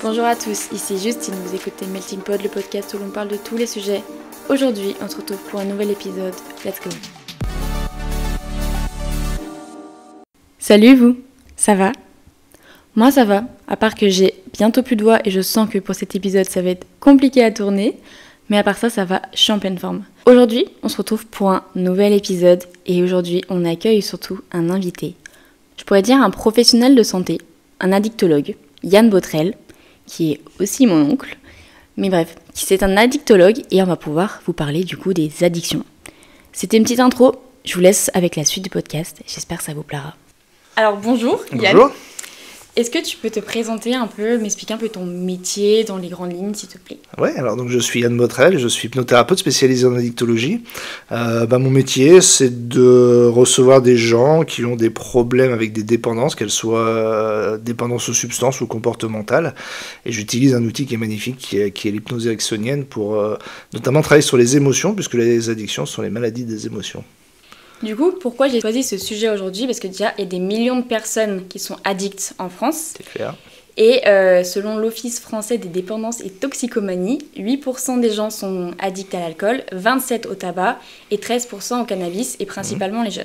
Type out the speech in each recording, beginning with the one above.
Bonjour à tous, ici Justine, vous écoutez Melting Pod, le podcast où l'on parle de tous les sujets. Aujourd'hui, on se retrouve pour un nouvel épisode. Let's go. Salut vous, ça va? Moi ça va, à part que j'ai bientôt plus de voix et je sens que pour cet épisode ça va être compliqué à tourner, mais à part ça, ça va, je suis en pleine forme. Aujourd'hui, on se retrouve pour un nouvel épisode et aujourd'hui, on accueille surtout un invité. Je pourrais dire un professionnel de santé, un addictologue, Yann Botrel, qui est aussi mon oncle, mais bref, c'est un addictologue et on va pouvoir vous parler du coup des addictions. C'était une petite intro, je vous laisse avec la suite du podcast, j'espère que ça vous plaira. Alors bonjour Yann. Bonjour. Est-ce que tu peux te présenter un peu, m'expliquer un peu ton métier dans les grandes lignes s'il te plaît? Ouais, alors donc je suis Yann Botrel, je suis hypnothérapeute spécialisé en addictologie. Mon métier, c'est de recevoir des gens qui ont des problèmes avec des dépendances, qu'elles soient dépendances aux substances ou comportementales. Et j'utilise un outil qui est magnifique, qui est l'hypnose ericksonienne, pour notamment travailler sur les émotions, puisque les addictions sont les maladies des émotions. Du coup, pourquoi j'ai choisi ce sujet aujourd'hui? Parce que déjà, il y a des millions de personnes qui sont addictes en France. C'est clair. Et selon l'Office français des dépendances et toxicomanies, 8% des gens sont addicts à l'alcool, 27% au tabac et 13% au cannabis, et principalement les jeunes.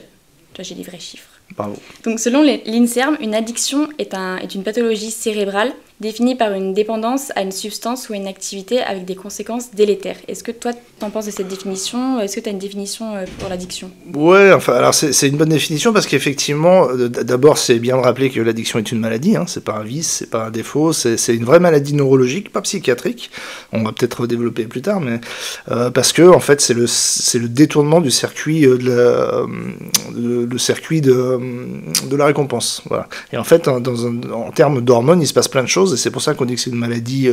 Toi, j'ai des vrais chiffres. Bravo. Donc selon l'INSERM, une addiction est une pathologie cérébrale définie par une dépendance à une substance ou à une activité avec des conséquences délétères. Est-ce que toi, t'en penses de cette définition? Est-ce que tu as une définition pour l'addiction? Ouais, enfin, alors c'est une bonne définition parce qu'effectivement, d'abord, c'est bien de rappeler que l'addiction est une maladie, hein, c'est pas un vice, c'est pas un défaut, c'est une vraie maladie neurologique, pas psychiatrique. On va peut-être redévelopper plus tard, mais parce que en fait, c'est le détournement du circuit le circuit de la récompense. Voilà. Et en fait, en termes d'hormones, il se passe plein de choses. Et c'est pour ça qu'on dit que c'est une maladie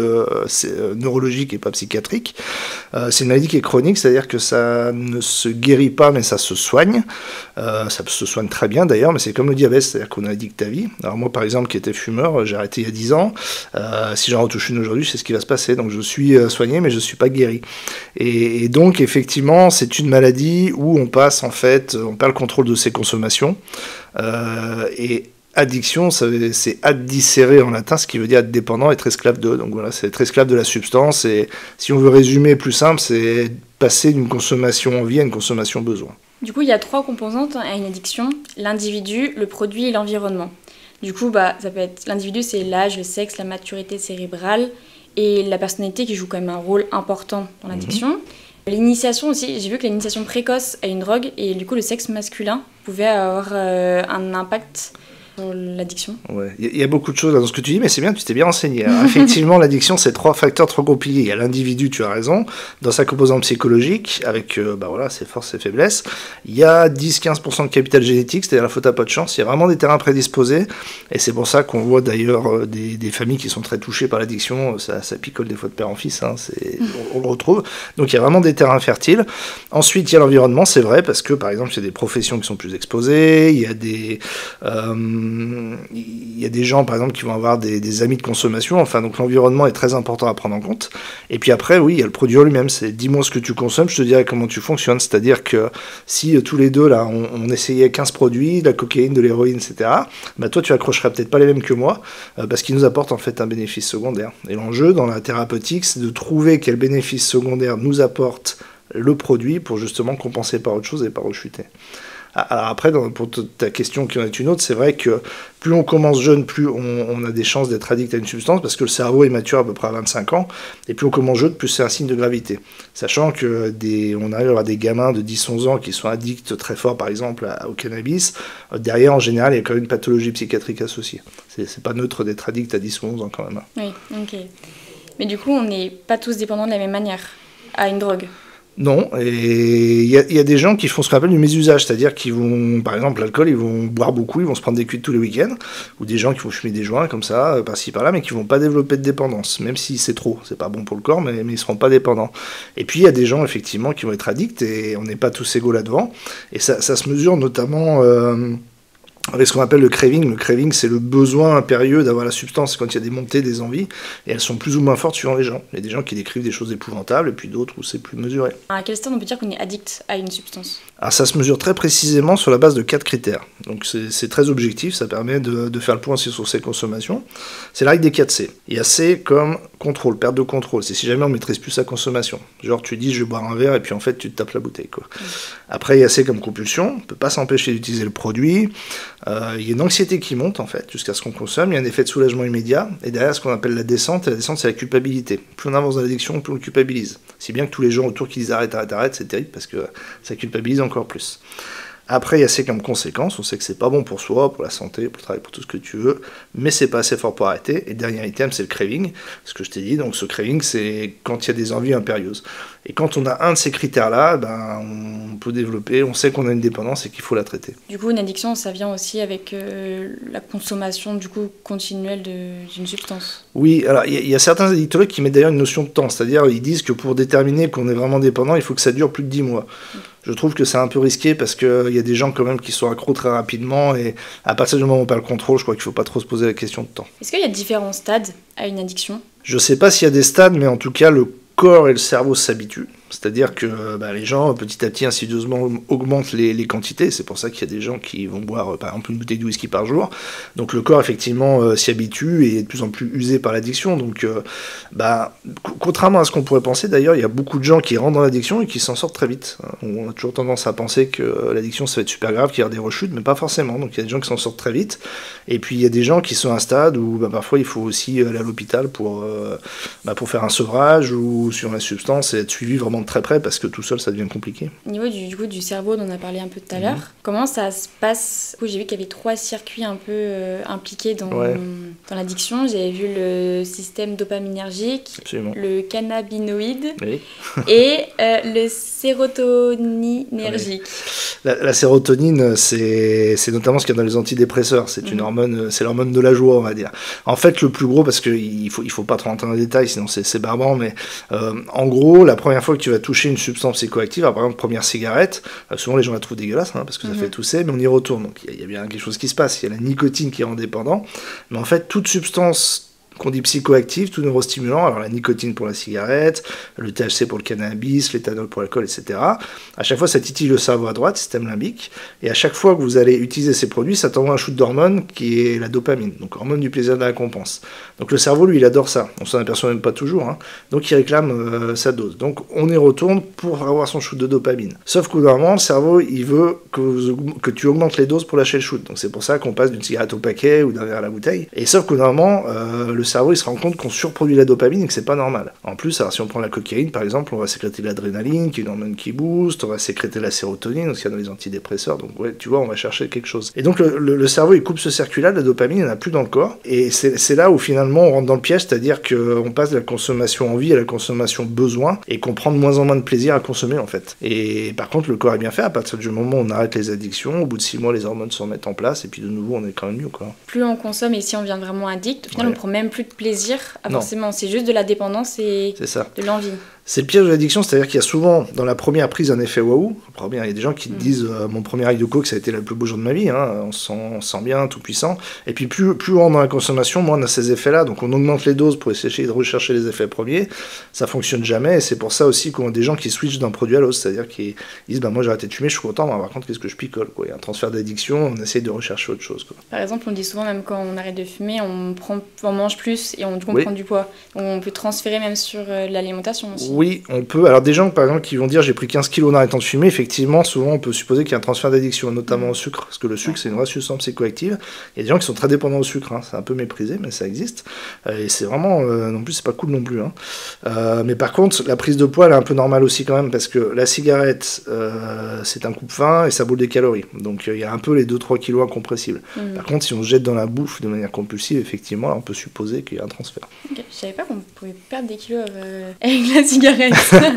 neurologique et pas psychiatrique. C'est une maladie qui est chronique, c'est-à-dire que ça ne se guérit pas, mais ça se soigne. Ça se soigne très bien d'ailleurs, mais c'est comme le diabète, c'est-à-dire qu'on est addict à vie. Alors moi, par exemple, qui étais fumeur, j'ai arrêté il y a 10 ans. Si j'en retouche une aujourd'hui, c'est ce qui va se passer. Donc je suis soigné, mais je ne suis pas guéri. Et donc, effectivement, c'est une maladie où on passe, en fait, on perd le contrôle de ses consommations. Et addiction, c'est addicere en latin, ce qui veut dire être dépendant, être esclave de. Donc voilà, c'est être esclave de la substance. Et si on veut résumer plus simple, c'est passer d'une consommation envie à une consommation besoin. Du coup, il y a 3 composantes à une addiction: l'individu, le produit et l'environnement. Du coup, ça peut être l'individu, c'est l'âge, le sexe, la maturité cérébrale et la personnalité qui joue quand même un rôle important dans l'addiction. L'initiation aussi, j'ai vu que l'initiation précoce à une drogue et du coup le sexe masculin pouvait avoir un impact sur l'addiction. Ouais, il y a beaucoup de choses dans ce que tu dis, mais c'est bien, tu t'es bien renseigné. Alors, effectivement, l'addiction, c'est 3 facteurs trop compliqués. Il y a l'individu, tu as raison, dans sa composante psychologique, avec ses forces et faiblesses. Il y a 10-15% de capital génétique, c'est-à-dire la faute à pas de chance. Il y a vraiment des terrains prédisposés, et c'est pour ça qu'on voit d'ailleurs des familles qui sont très touchées par l'addiction. Ça picole des fois de père en fils, hein, on le retrouve. Donc il y a vraiment des terrains fertiles. Ensuite, il y a l'environnement, c'est vrai, parce que par exemple, il y a des professions qui sont plus exposées, il y a des gens, par exemple, qui vont avoir des amis de consommation. Enfin, donc l'environnement est très important à prendre en compte. Et puis après, oui, il y a le produit en lui-même. C'est dis-moi ce que tu consommes, je te dirai comment tu fonctionnes. C'est-à-dire que si tous les deux, là, on essayait 15 produits, de la cocaïne, de l'héroïne, etc., toi, tu accrocherais peut-être pas les mêmes que moi, parce qu'ils nous apportent en fait un bénéfice secondaire. Et l'enjeu dans la thérapeutique, c'est de trouver quel bénéfice secondaire nous apporte le produit pour justement compenser par autre chose et pas rechuter. Alors après, pour ta question qui en est une autre, c'est vrai que plus on commence jeune, plus on a des chances d'être addict à une substance, parce que le cerveau est mature à peu près à 25 ans, et plus on commence jeune, plus c'est un signe de gravité. Sachant que on arrive à avoir des gamins de 10-11 ans qui sont addicts très forts, par exemple, au cannabis. Derrière, en général, il y a quand même une pathologie psychiatrique associée. C'est pas neutre d'être addict à 10 ou 11 ans quand même. Oui, ok. Mais du coup, on n'est pas tous dépendants de la même manière à une drogue. Non, et il y a des gens qui font ce qu'on appelle du mésusage, c'est-à-dire qu'ils vont, par exemple, l'alcool, ils vont boire beaucoup, ils vont se prendre des cuites tous les week-ends, ou des gens qui vont fumer des joints comme ça, par-ci par-là, mais qui vont pas développer de dépendance, même si c'est trop, c'est pas bon pour le corps, mais ils seront pas dépendants. Et puis il y a des gens effectivement qui vont être addicts, et on n'est pas tous égaux là-devant, et ça se mesure notamment avec ce qu'on appelle le craving. Le craving, c'est le besoin impérieux d'avoir la substance quand il y a des montées, des envies, et elles sont plus ou moins fortes suivant les gens. Il y a des gens qui décrivent des choses épouvantables, et puis d'autres où c'est plus mesuré. À quel stade on peut dire qu'on est addict à une substance? Alors ça se mesure très précisément sur la base de 4 critères. Donc c'est très objectif, ça permet de faire le point aussi sur ses consommations. C'est la règle des 4 C. Il y a C comme contrôle, perte de contrôle. C'est si jamais on maîtrise plus sa consommation. Genre tu dis je vais boire un verre et puis en fait tu te tapes la bouteille, quoi. Après il y a C comme compulsion, on ne peut pas s'empêcher d'utiliser le produit. Il y a une anxiété qui monte en fait jusqu'à ce qu'on consomme, il y a un effet de soulagement immédiat, et derrière ce qu'on appelle la descente, et la descente c'est la culpabilité. Plus on avance dans l'addiction, plus on culpabilise. Si bien que tous les gens autour qui disent arrête, arrête, arrête, c'est terrible parce que ça culpabilise encore plus. Après, il y a C comme conséquence, on sait que c'est pas bon pour soi, pour la santé, pour le travail, pour tout ce que tu veux, mais c'est pas assez fort pour arrêter. Et dernier item, c'est le craving, ce que je t'ai dit. Donc ce craving, c'est quand il y a des envies impérieuses. Et quand on a un de ces critères-là, ben, on peut développer, on sait qu'on a une dépendance et qu'il faut la traiter. Du coup, une addiction, ça vient aussi avec la consommation du coup continuelle d'une substance. Oui, alors il y a certains addictologues qui mettent d'ailleurs une notion de temps, c'est-à-dire ils disent que pour déterminer qu'on est vraiment dépendant, il faut que ça dure plus de 10 mois. Je trouve que c'est un peu risqué parce qu'il y a des gens quand même qui sont accros très rapidement, et à partir du moment où on perd le contrôle, je crois qu'il ne faut pas trop se poser la question de temps. Est-ce qu'il y a différents stades à une addiction? Je ne sais pas s'il y a des stades, mais en tout cas le corps et le cerveau s'habituent. C'est-à-dire que les gens, petit à petit, insidieusement, augmentent les quantités. C'est pour ça qu'il y a des gens qui vont boire, par exemple, une bouteille de whisky par jour. Donc le corps, effectivement, s'y habitue et est de plus en plus usé par l'addiction. Donc, contrairement à ce qu'on pourrait penser, d'ailleurs, il y a beaucoup de gens qui rentrent dans l'addiction et qui s'en sortent très vite. On a toujours tendance à penser que l'addiction, ça va être super grave, qu'il y a des rechutes, mais pas forcément. Donc il y a des gens qui s'en sortent très vite. Et puis il y a des gens qui sont à un stade où parfois il faut aussi aller à l'hôpital pour faire un sevrage ou sur la substance et être suivi vraiment de très près parce que tout seul ça devient compliqué. Au niveau du cerveau dont on a parlé un peu tout à l'heure, comment ça se passe? J'ai vu qu'il y avait 3 circuits un peu impliqués dans l'addiction. J'avais vu le système dopaminergique, Absolument. Le cannabinoïde Oui. et le sérotoninergique. La sérotonine, c'est notamment ce qu'il y a dans les antidépresseurs. C'est une hormone, c'est l'hormone de la joie, on va dire. En fait, le plus gros, parce qu'il faut pas trop rentrer dans les détails, sinon c'est barbant, mais en gros, la première fois que tu vas toucher une substance psychoactive, par exemple, première cigarette, souvent les gens la trouvent dégueulasse, parce que ça fait tousser, mais on y retourne. Donc il y a bien quelque chose qui se passe. Il y a la nicotine qui rend dépendant, mais en fait, toute substance qu'on dit psychoactive, tout neurostimulant, alors la nicotine pour la cigarette, le THC pour le cannabis, l'éthanol pour l'alcool, etc. À chaque fois, ça titille le cerveau à droite, système limbique, et à chaque fois que vous allez utiliser ces produits, ça t'envoie un shoot d'hormone qui est la dopamine, donc hormone du plaisir de la récompense. Donc le cerveau, lui, il adore ça. On s'en aperçoit même pas toujours, donc il réclame sa dose. Donc on y retourne pour avoir son shoot de dopamine. Sauf qu'au normalement, le cerveau, il veut que tu augmentes les doses pour lâcher le shoot. Donc c'est pour ça qu'on passe d'une cigarette au paquet ou d'un verre à la bouteille. Et sauf qu'au normalement, le cerveau il se rend compte qu'on surproduit la dopamine et que c'est pas normal. En plus, alors, si on prend la cocaïne par exemple, on va sécréter de l'adrénaline, qui est une hormone qui booste, on va sécréter la sérotonine, parce qu'il y a dans les antidépresseurs, donc ouais, tu vois, on va chercher quelque chose. Et donc le cerveau il coupe ce circuit-là, la dopamine, il n'y en a plus dans le corps, et c'est là où finalement on rentre dans le piège, c'est-à-dire qu'on passe de la consommation envie à la consommation besoin, et qu'on prend de moins en moins de plaisir à consommer en fait. Et par contre, le corps est bien fait, à partir du moment où on arrête les addictions, au bout de 6 mois, les hormones se remettent en place, et puis de nouveau, on est quand même mieux, quoi. Plus on consomme et si on devient vraiment addict, au final, on prend même plus de plaisir. Forcément, c'est juste de la dépendance et de l'envie. C'est le piège de l'addiction, c'est-à-dire qu'il y a souvent, dans la première prise, un effet waouh. Il y a des gens qui te disent mon premier high de coke, ça a été le plus beau jour de ma vie, on se sent bien, tout puissant. Et puis plus on rentre dans la consommation, moins on a ces effets-là. Donc on augmente les doses pour essayer de rechercher les effets premiers. Ça fonctionne jamais, et c'est pour ça aussi qu'on a des gens qui switchent d'un produit à l'autre, c'est-à-dire qu'ils disent moi j'ai arrêté de fumer, je suis content, mais par contre qu'est-ce que je picole, quoi. Il y a un transfert d'addiction, on essaye de rechercher autre chose, quoi. Par exemple, on dit souvent, même quand on arrête de fumer, on mange plus et on prend du poids. Donc on peut transférer même sur l'alimentation aussi. Oui, on peut. Alors des gens par exemple qui vont dire j'ai pris 15 kilos en arrêtant de fumer, effectivement souvent on peut supposer qu'il y a un transfert d'addiction, notamment au sucre, parce que le sucre c'est une vraie substance psychoactive. Il y a des gens qui sont très dépendants au sucre, c'est un peu méprisé mais ça existe, et c'est vraiment, non plus c'est pas cool non plus, mais par contre la prise de poids elle est un peu normale aussi quand même, parce que la cigarette c'est un coupe-faim et ça brûle des calories, donc il y a un peu les 2-3 kilos incompressibles. Par contre si on se jette dans la bouffe de manière compulsive, effectivement là, on peut supposer qu'il y a un transfert. Okay. Je savais pas qu'on pouvait perdre des kilos avec la cigarette.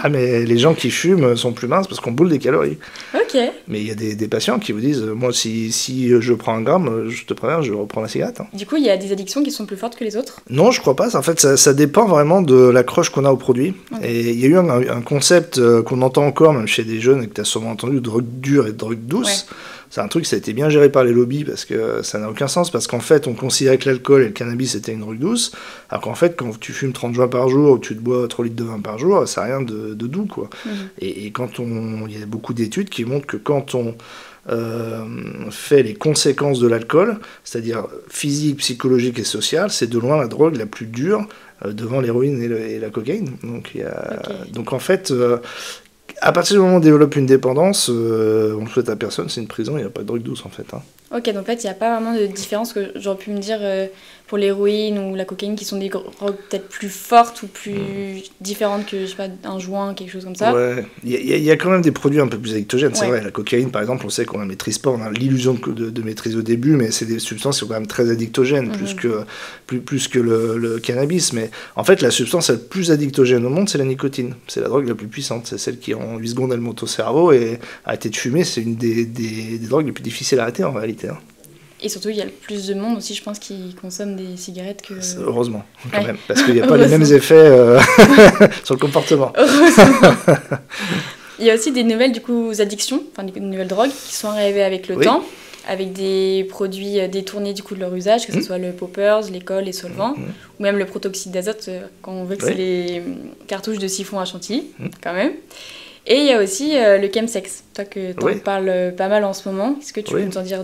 Ah mais les gens qui fument sont plus minces parce qu'on brûle des calories. Ok. Mais il y a des patients qui vous disent moi si je prends 1 gramme, je te préviens, je reprends la cigarette. Du coup il y a des addictions qui sont plus fortes que les autres? Non, je crois pas. En fait ça dépend vraiment de l'accroche qu'on a au produit. Okay. Et il y a eu un concept qu'on entend encore même chez des jeunes et que tu as sûrement entendu, drogue dure et drogue douce. C'est un truc, ça a été bien géré par les lobbies parce que ça n'a aucun sens. Parce qu'en fait, on considérait que l'alcool et le cannabis étaient une drogue douce. Alors qu'en fait, quand tu fumes 30 joints par jour ou tu te bois 3 litres de vin par jour, ça n'a rien de doux, quoi. Et quand il y a beaucoup d'études qui montrent que quand on fait les conséquences de l'alcool, c'est-à-dire physique, psychologique et sociale, c'est de loin la drogue la plus dure devant l'héroïne et la cocaïne. Donc en fait, à partir du moment où on développe une dépendance, on le souhaite à personne, c'est une prison, il n'y a pas de drogue douce en fait. Ok, donc en fait, il n'y a pas vraiment de différence que j'aurais pu me dire pour l'héroïne ou la cocaïne qui sont des drogues peut-être plus fortes ou plus différentes que, je sais pas, un joint, quelque chose comme ça. Ouais, il y a quand même des produits un peu plus addictogènes, c'est vrai. La cocaïne, par exemple, on sait qu'on la maîtrise pas, on a l'illusion de maîtrise au début, mais c'est des substances qui sont quand même très addictogènes, plus que le cannabis. Mais en fait, la substance la plus addictogène au monde, c'est la nicotine. C'est la drogue la plus puissante, c'est celle qui, en 8 secondes, elle monte au cerveau, et arrêter de fumer, c'est une des drogues les plus difficiles à arrêter, en réalité. Et surtout, il y a le plus de monde aussi, je pense, qui consomme des cigarettes que... Heureusement, quand même, parce qu'il n'y a pas les mêmes effets sur le comportement. Heureusement. Il y a aussi des nouvelles, du coup, addictions, enfin des nouvelles drogues qui sont arrivées avec le temps, avec des produits détournés du coup de leur usage, que ce soit le poppers, l'école, les solvants, ou même le protoxyde d'azote, quand on veut que c'est les cartouches de siphon à chantilly, quand même. Et il y a aussi le chemsex, toi que tu en parles pas mal en ce moment. Est-ce que tu peux nous en dire 2-3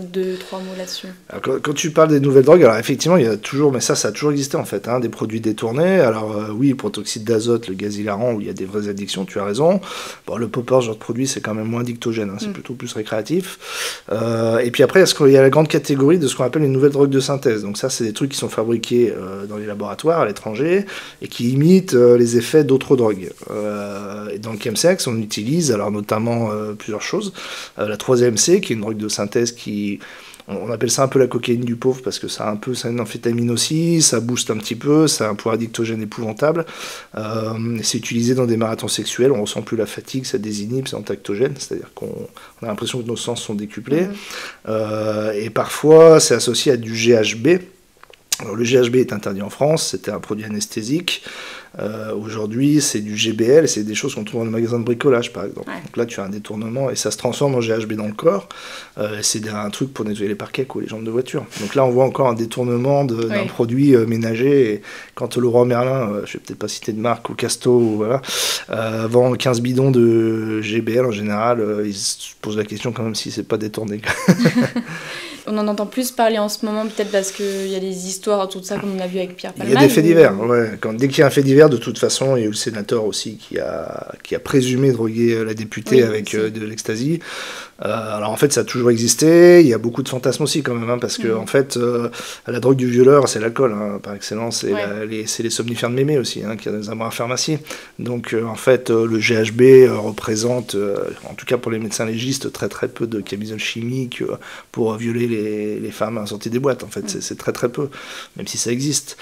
mots là-dessus? Alors, quand tu parles des nouvelles drogues, alors effectivement, il y a toujours, mais ça a toujours existé en fait, des produits détournés. Alors oui, le protoxyde d'azote, le gaz hilarant, où il y a des vraies addictions, tu as raison. Bon, le popper, ce genre de produit, c'est quand même moins addictogène, c'est plutôt plus récréatif. Et puis après, il y a la grande catégorie de ce qu'on appelle les nouvelles drogues de synthèse. Donc ça, c'est des trucs qui sont fabriqués dans les laboratoires à l'étranger et qui imitent les effets d'autres drogues. Et dans le chemsex, on utilise alors notamment plusieurs choses. La 3-MC, qui est une drogue de synthèse qui... On appelle ça un peu la cocaïne du pauvre parce que ça a une amphétamine aussi, ça booste un petit peu, ça a un pouvoir addictogène épouvantable. C'est utilisé dans des marathons sexuels, on ressent plus la fatigue, ça désinhibe, c'est antactogène, c'est-à-dire qu'on a l'impression que nos sens sont décuplés. Et parfois, c'est associé à du GHB. Alors, le GHB est interdit en France, c'était un produit anesthésique. Aujourd'hui, c'est du GBL, c'est des choses qu'on trouve dans les magasins de bricolage, par exemple. Donc là, tu as un détournement et ça se transforme en GHB dans le corps. C'est un truc pour nettoyer les parquets ou les jantes de voiture. Donc là, on voit encore un détournement d'un produit ménager. Et quand Leroy Merlin, je vais peut-être pas citer de marque, ou Casto, voilà, vend 15 bidons de GBL en général, ils se posent la question quand même si c'est pas détourné. On en entend plus parler en ce moment, peut-être parce qu'il y a des histoires autour de ça, comme on a vu avec Pierre Palmade. Il y a des faits divers, dès qu'il y a un fait divers, de toute façon, il y a eu le sénateur aussi qui a présumé droguer la députée avec de l'ecstasy. Alors en fait, ça a toujours existé. Il y a beaucoup de fantasmes aussi quand même, parce que en fait, la drogue du violeur, c'est l'alcool par excellence. C'est les somnifères de mémé aussi, qui a des amours à pharmacie. Donc en fait, le GHB représente, en tout cas pour les médecins légistes, très très peu de camisoles chimiques pour violer les femmes à la sortie des boîtes. En fait, c'est très très peu, même si ça existe.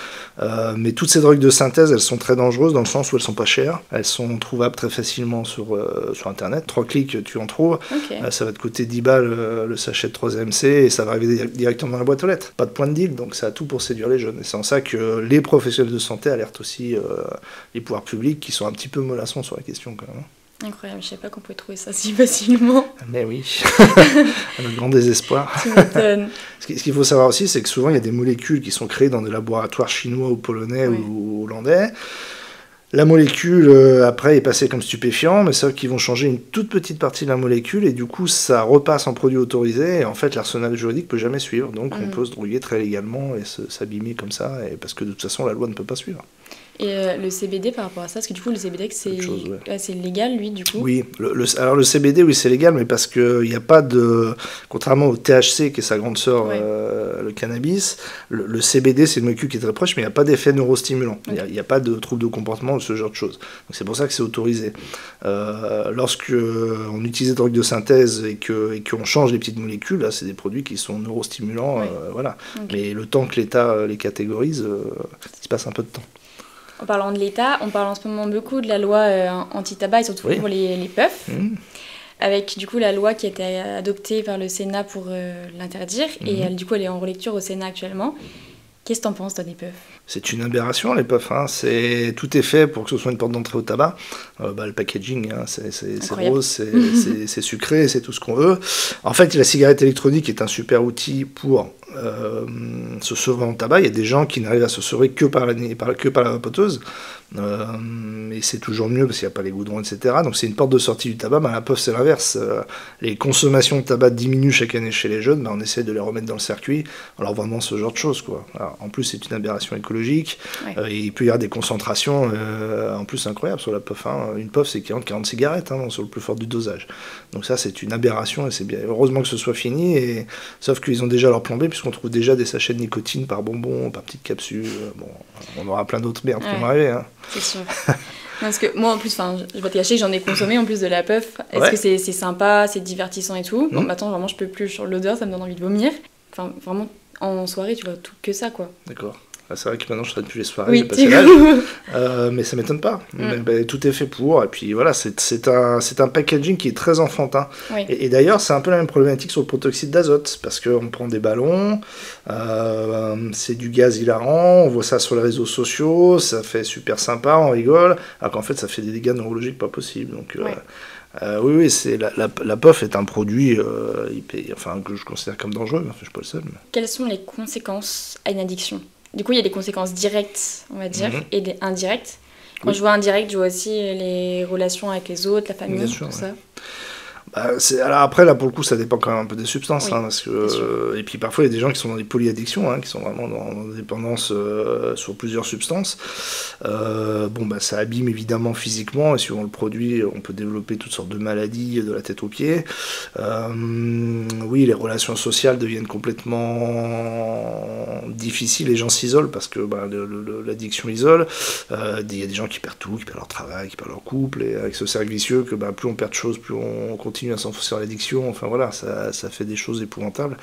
Mais toutes ces drogues de synthèse, elles sont très dangereuses dans le sens où elles sont pas chères. Elles sont trouvables très facilement sur Internet. 3 clics, tu en trouves. Ça va te coûter 10 balles le sachet de 3MC et ça va arriver directement dans la boîte aux lettres. Pas de point de deal, donc ça a tout pour séduire les jeunes. Et c'est en ça que les professionnels de santé alertent aussi les pouvoirs publics qui sont un petit peu mollassons sur la question quand même. Incroyable, je savais pas qu'on pouvait trouver ça si facilement. Mais oui, à notre grand désespoir. Tu m'étonnes. Ce qu'il faut savoir aussi, c'est que souvent il y a des molécules qui sont créées dans des laboratoires chinois ou polonais ou hollandais. La molécule, après, est passée comme stupéfiant, mais c'est vrai qu'ils vont changer une toute petite partie de la molécule, et du coup, ça repasse en produit autorisé, et en fait, l'arsenal juridique peut jamais suivre, donc on peut se droguer très légalement et s'abîmer comme ça, parce que de toute façon, la loi ne peut pas suivre. Et le CBD par rapport à ça, parce que du coup le CBD c'est légal lui du coup. Oui, alors le CBD oui c'est légal, mais parce qu'il n'y a pas de, contrairement au THC qui est sa grande sœur, le cannabis, le CBD c'est une molécule qui est très proche, mais il n'y a pas d'effet neurostimulant, il n'y a pas de trouble de comportement ou ce genre de choses. Donc c'est pour ça que c'est autorisé. Lorsque on utilise des drogues de synthèse et qu'on change les petites molécules, là c'est des produits qui sont neurostimulants, voilà. Mais le temps que l'État les catégorise, il se passe un peu de temps. En parlant de l'État, on parle en ce moment beaucoup de la loi anti-tabac et surtout pour les puffs, avec du coup la loi qui a été adoptée par le Sénat pour l'interdire et du coup elle est en relecture au Sénat actuellement. Qu'est-ce que t'en penses, toi, des puffs? C'est une aberration, les puffs. Hein. Tout est fait pour que ce soit une porte d'entrée au tabac. Le packaging, hein, c'est rose, c'est sucré, c'est tout ce qu'on veut. En fait, la cigarette électronique est un super outil pour se sevrer en tabac. Il y a des gens qui n'arrivent à se sevrer que par la vapoteuse. Et c'est toujours mieux parce qu'il n'y a pas les goudrons, etc. Donc c'est une porte de sortie du tabac. La puff, c'est l'inverse. Les consommations de tabac diminuent chaque année chez les jeunes. On essaie de les remettre dans le circuit en leur vendant ce genre de choses, quoi. Alors, en plus, c'est une aberration écologique. Et il peut y avoir des concentrations en plus incroyables sur la puff. Hein. Une puff, c'est 40 cigarettes hein, sur le plus fort du dosage. Donc ça, c'est une aberration et c'est bien. Heureusement que ce soit fini. Sauf qu'ils ont déjà leur plan B puisqu'on trouve déjà des sachets de nicotine par bonbon, par petite capsule. Bon, on aura plein d'autres merdes qui vont arriver. Hein. C'est sûr. Parce que moi, en plus, je vais pas te cacher que j'en ai consommé en plus de la puff. Est-ce que c'est sympa, c'est divertissant et tout? Bon, maintenant, vraiment, je peux plus. Sur l'odeur, ça me donne envie de vomir. Enfin, vraiment, en soirée, tu vois tout que ça, quoi. D'accord. C'est vrai que maintenant je traite plus les soirées, j'ai passé l'âge, mais ça m'étonne pas. Tout est fait pour, et puis voilà, c'est un packaging qui est très enfantin. Et d'ailleurs, c'est un peu la même problématique sur le protoxyde d'azote, parce qu'on prend des ballons, c'est du gaz hilarant, on voit ça sur les réseaux sociaux, ça fait super sympa, on rigole, alors qu'en fait ça fait des dégâts neurologiques pas possibles. Donc, oui, la puff est un produit que je considère comme dangereux, je suis pas le seul. Mais... Quelles sont les conséquences à une addiction ? Du coup, il y a des conséquences directes, on va dire, et des indirectes. Quand je vois indirect, je vois aussi les relations avec les autres, la famille, tout ça. Alors après, là, pour le coup, ça dépend quand même un peu des substances. Hein, parce que, et puis parfois, il y a des gens qui sont dans des polyaddictions, qui sont vraiment dans des dépendances sur plusieurs substances. Ça abîme évidemment physiquement, et suivant le produit, on peut développer toutes sortes de maladies de la tête aux pieds. Oui, les relations sociales deviennent complètement difficiles, les gens s'isolent parce que l'addiction isole. Il y a des gens qui perdent tout, qui perdent leur travail, qui perdent leur couple, et avec ce cercle vicieux que plus on perd de choses, plus on continue à s'enfoncer dans l'addiction, enfin voilà, ça fait des choses épouvantables.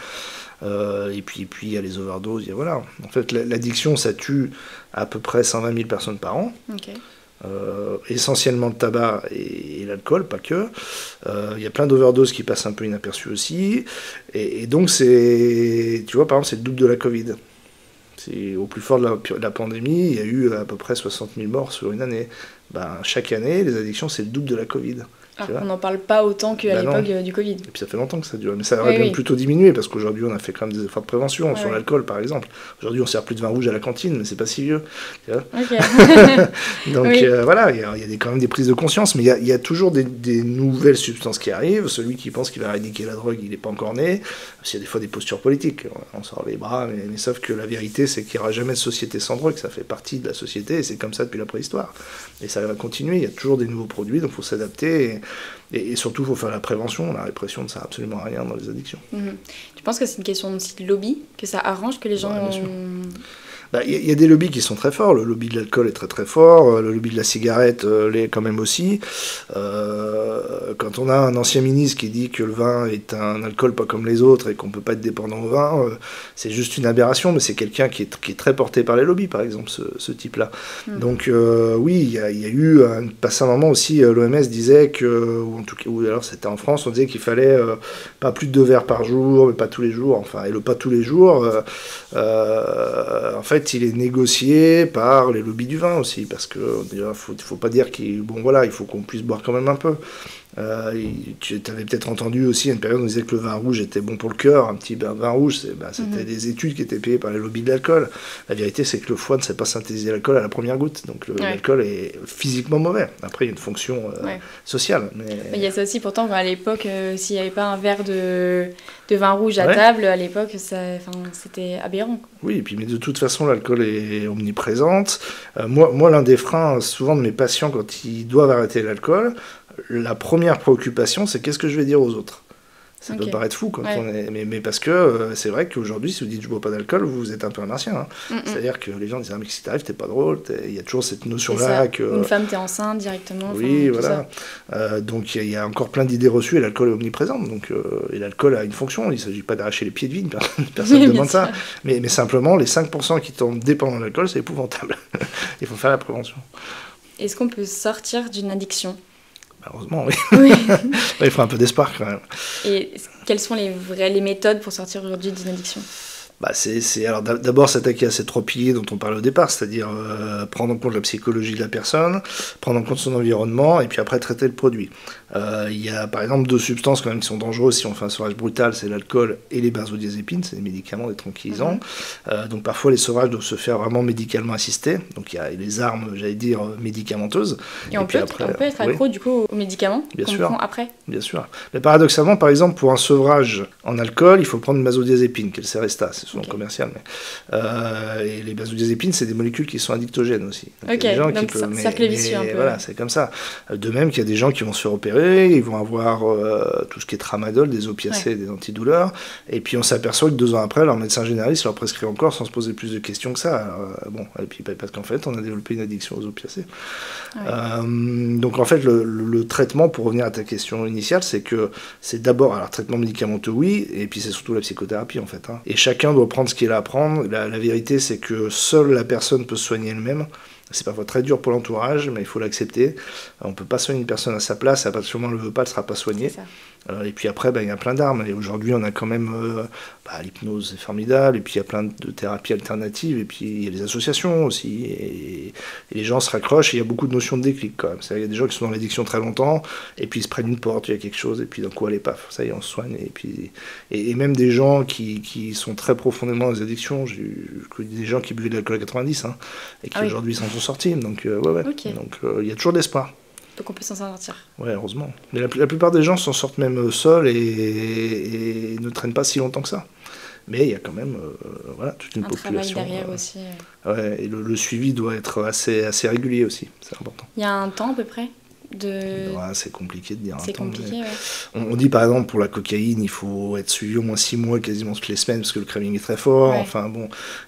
Et puis il y a les overdoses, voilà. En fait, l'addiction, ça tue à peu près 120 000 personnes par an. Essentiellement le tabac et l'alcool, pas que. Il y a plein d'overdoses qui passent un peu inaperçues aussi. Et donc, tu vois, par exemple, c'est le double de la Covid. Au plus fort de la pandémie, il y a eu à peu près 60 000 morts sur une année. Chaque année, les addictions, c'est le double de la Covid. On n'en parle pas autant qu'à l'époque du Covid. Et puis ça fait longtemps que ça dure. Mais ça aurait bien plutôt diminué, parce qu'aujourd'hui, on a fait quand même des efforts de prévention sur l'alcool, par exemple. Aujourd'hui, on sert plus de vin rouge à la cantine, mais c'est pas si vieux. Tu vois. Donc voilà, il y a quand même des prises de conscience, mais il y a toujours des nouvelles substances qui arrivent. Celui qui pense qu'il va éradiquer la drogue, il n'est pas encore né. Il y a des fois des postures politiques. On sort les bras, mais sauf que la vérité, c'est qu'il n'y aura jamais de société sans drogue. Ça fait partie de la société, et c'est comme ça depuis la préhistoire. Et ça va continuer. Il y a toujours des nouveaux produits, donc il faut s'adapter. Et surtout, il faut faire la prévention. La répression ne sert absolument à rien dans les addictions. Tu penses que c'est une question aussi de lobby, que ça arrange que les gens... Il y a des lobbies qui sont très forts. Le lobby de l'alcool est très très fort. Le lobby de la cigarette l'est quand même aussi. Quand on a un ancien ministre qui dit que le vin est un alcool pas comme les autres et qu'on ne peut pas être dépendant au vin, c'est juste une aberration, mais c'est quelqu'un qui est très porté par les lobbies, par exemple, ce type-là. Donc oui, il y a eu passé un moment aussi, l'OMS disait que, ou alors c'était en France, on disait qu'il fallait pas plus de 2 verres par jour, mais pas tous les jours. Enfin, et le pas tous les jours, en fait, il est négocié par les lobbies du vin aussi, parce que faut pas dire il faut qu'on puisse boire quand même un peu. Tu avais peut-être entendu aussi à une période où on disait que le vin rouge était bon pour le cœur. Un petit vin rouge, c'était des études qui étaient payées par les lobbies de l'alcool. La vérité, c'est que le foie ne sait pas synthétiser l'alcool à la première goutte, donc l'alcool est physiquement mauvais. Après, il y a une fonction sociale. Mais il y a ça aussi, pourtant, à l'époque, s'il n'y avait pas un verre de vin rouge à table, à l'époque, c'était aberrant, quoi. Oui, et puis, mais de toute façon, l'alcool est omniprésente. Moi, l'un des freins, souvent, de mes patients, quand ils doivent arrêter l'alcool, la première préoccupation, c'est qu'est-ce que je vais dire aux autres. Ça peut paraître fou quand on est... mais parce que c'est vrai qu'aujourd'hui, si vous dites je bois pas d'alcool, vous êtes un peu un martien. C'est-à-dire que les gens disent mais si t'arrives, t'es pas drôle. Il y a toujours cette notion-là que... Une femme, t'es enceinte directement. Oui, voilà. Donc il y a encore plein d'idées reçues et l'alcool est omniprésent. Donc, et l'alcool a une fonction. Il ne s'agit pas d'arracher les pieds de vigne, personne ne demande ça. Mais simplement, les 5% qui tombent dépendants de l'alcool, c'est épouvantable. Il faut faire la prévention. Est-ce qu'on peut sortir d'une addiction ? Heureusement, oui. Il faut un peu d'espoir quand même. Et quelles sont les méthodes pour sortir aujourd'hui d'une addiction ? Alors d'abord s'attaquer à ces 3 piliers dont on parlait au départ, c'est-à-dire prendre en compte la psychologie de la personne, prendre en compte son environnement, et puis après traiter le produit. Il y a par exemple 2 substances quand même qui sont dangereuses si on fait un sevrage brutal, c'est l'alcool et les benzodiazépines, c'est des médicaments, des tranquillisants. Donc parfois les sevrages doivent se faire vraiment médicalement assistés, donc il y a les armes, j'allais dire, médicamenteuses. Et on peut être accro du coup aux médicaments qu'on prend après. Bien sûr. Mais paradoxalement, par exemple, pour un sevrage en alcool, il faut prendre une benzodiazépine, qui est le Seresta, c'est souvent commercial. Et les benzodiazépines, c'est des molécules qui sont addictogènes aussi. Donc cercle vicieux un peu. Voilà, c'est comme ça. De même qu'il y a des gens qui vont se faire opérer, ils vont avoir tout ce qui est tramadol, des opiacés, des antidouleurs, et puis on s'aperçoit que 2 ans après, leur médecin généraliste leur prescrit encore sans se poser plus de questions que ça. Alors, et puis parce qu'en fait, on a développé une addiction aux opiacés. Donc en fait, le traitement, pour revenir à ta question initiale, c'est que c'est d'abord, alors traitement médicamenteux, oui, et puis c'est surtout la psychothérapie en fait. Et chacun doit prendre ce qu'il a à prendre. La vérité, c'est que seule la personne peut se soigner elle-même. C'est parfois très dur pour l'entourage, mais il faut l'accepter. On ne peut pas soigner une personne à sa place, à partir du moment où elle ne le veut pas, elle ne sera pas soignée. Et puis après, il y a plein d'armes. Et aujourd'hui, on a quand même l'hypnose, c'est formidable. Et puis il y a plein de thérapies alternatives. Et puis il y a des associations aussi. Et les gens se raccrochent. Et il y a beaucoup de notions de déclic quand même. Il y a des gens qui sont dans l'addiction très longtemps. Et puis ils se prennent une porte, il y a quelque chose. Et puis d'un coup, allez, paf, ça y est, on se soigne. Et même des gens qui sont très profondément dans les addictions. J'ai connu des gens qui buvaient de l'alcool à 90 et qui aujourd'hui s'en sont sortis. Donc, Donc il y a toujours d'espoir. Donc on peut s'en sortir. Ouais, heureusement. Mais la plupart des gens s'en sortent même seuls et ne traînent pas si longtemps que ça. Mais il y a quand même toute une population. Travail derrière aussi. Et le suivi doit être assez régulier aussi, c'est important. Il y a un temps à peu près c'est compliqué de dire un temps. C'est compliqué, on dit par exemple pour la cocaïne, il faut être suivi au moins 6 mois quasiment toutes les semaines parce que le craving est très fort.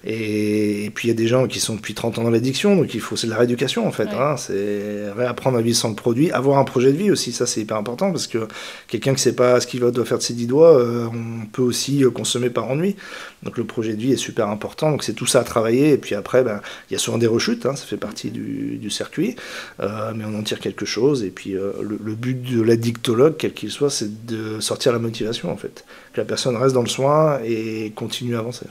Et puis il y a des gens qui sont depuis 30 ans dans l'addiction, donc c'est de la rééducation en fait. C'est réapprendre à vivre sans le produit, avoir un projet de vie aussi, ça c'est hyper important parce que quelqu'un qui ne sait pas ce qu'il doit faire de ses 10 doigts, on peut aussi consommer par ennui. Donc le projet de vie est super important, donc c'est tout ça à travailler. Et puis après, il y a souvent des rechutes, ça fait partie du circuit, mais on en tire quelque chose. Et puis le but de l'addictologue, quel qu'il soit, c'est de sortir la motivation en fait. Que la personne reste dans le soin et continue à avancer.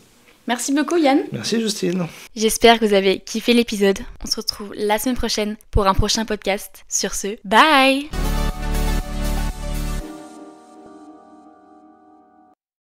Merci beaucoup Yann. Merci Justine. J'espère que vous avez kiffé l'épisode. On se retrouve la semaine prochaine pour un prochain podcast. Sur ce, bye!